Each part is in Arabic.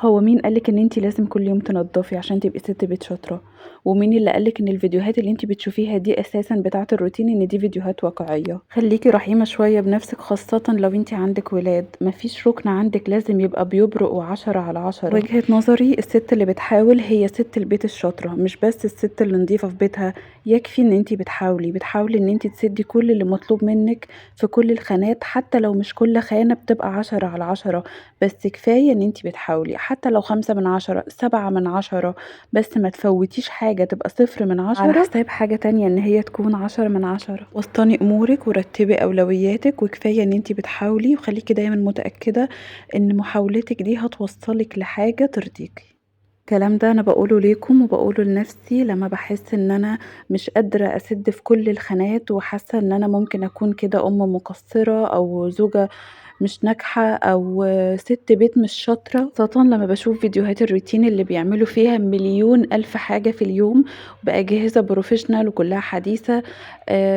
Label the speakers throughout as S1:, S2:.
S1: هو مين قالك ان انتي لازم كل يوم تنضفي عشان تبقي ست بيت شاطرة؟ ومين اللي قالك ان الفيديوهات اللي انتي بتشوفيها دي اساسا بتاعة الروتين ان دي فيديوهات واقعية؟ خليكي رحيمة شوية بنفسك، خاصة لو انتي عندك ولاد. مفيش ركن عندك لازم يبقى بيبرق 10/10. وجهة نظري الست اللي بتحاول هي ست البيت الشاطرة، مش بس الست اللي نظيفة في بيتها. يكفي ان انتي بتحاولي ان انتي تسدي كل اللي مطلوب منك في كل الخانات، حتى لو مش كل خانة بتبقى 10/10. بس كفاية ان انتي بتحاولي، حتى لو 5/10 7/10، بس ما تفوتيش حاجة تبقى 0/10 على حساب حاجة تانية ان هي تكون 10/10. وسطني امورك ورتبي اولوياتك، وكفاية ان انتي بتحاولي، وخليكي دايما متأكدة ان محاولتك دي هتوصلك لحاجة ترضيكي. الكلام ده انا بقوله ليكم وبقوله لنفسي لما بحس ان انا مش قادرة اسد في كل الخانات، وحاسة ان انا ممكن اكون كده ام مقصرة او زوجة مش ناجحة أو ست بيت مش شاطرة. خاصة لما بشوف فيديوهات الروتين اللي بيعملوا فيها مليون ألف حاجة في اليوم بأجهزة بروفيشنال وكلها حديثة.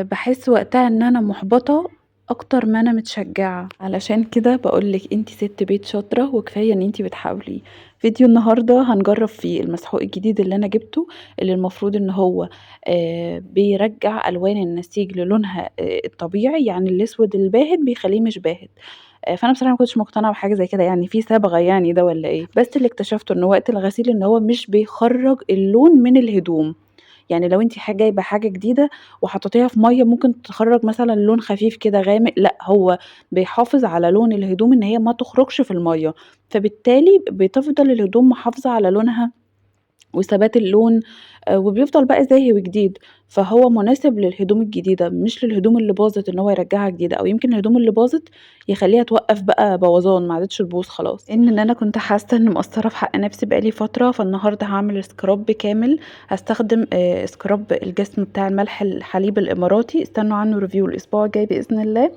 S1: بحس وقتها ان انا محبطة اكتر ما انا متشجعة. علشان كده بقولك انتي ست بيت شاطرة وكفاية ان انتي بتحاولي. فيديو النهاردة هنجرب فيه المسحوق الجديد اللي انا جبته، اللي المفروض ان هو بيرجع الوان النسيج للونها الطبيعي، يعني الاسود الباهت بيخليه مش باهت. فانا بصراحه ما كنتش مقتنعه بحاجه زي كده، يعني في صبغه يعني ده ولا ايه؟ بس اللي اكتشفته ان وقت الغسيل ان هو مش بيخرج اللون من الهدوم. يعني لو انت جايبه حاجه جديده وحطيتيها في ميه ممكن تخرج مثلا لون خفيف كده غامق، لا هو بيحافظ على لون الهدوم ان هي ما تخرجش في الميه، فبالتالي بتفضل الهدوم محافظه على لونها وثبات اللون. وبيفضل بقى زاهي وجديد. فهو مناسب للهدوم الجديدة مش للهدوم اللي باظت ان هو يرجعها جديدة، او يمكن الهدوم اللي باظت يخليها توقف بقى بوظان ما عادتش تبوظ خلاص. ان انا كنت حاسة ان مقصرة في حق نفسي بقالي فترة، فالنهاردة هعمل سكراب كامل. هستخدم سكراب الجسم بتاع الملح الحليب الاماراتي، استنوا عنه ريفيو الاسبوع الجاي باذن الله.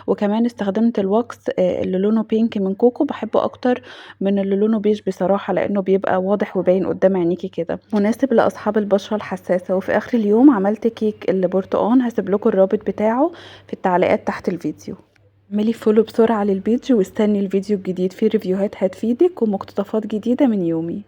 S1: وكمان استخدمت الواكس اللي لونه بينك من كوكو، بحبه اكتر من اللي لونه بيج بصراحة، لانه بيبقى واضح وباين قدام عينيكي كده، مناسب لاصحاب البشرة الحساسة. وفي اخر اليوم عملت كيك البرتقان، هسيب لكم الرابط بتاعه في التعليقات تحت الفيديو. اعملي فولو بسرعة للبيج واستني الفيديو الجديد فيه ريفيوهات هتفيدك ومقتطفات جديدة من يومي.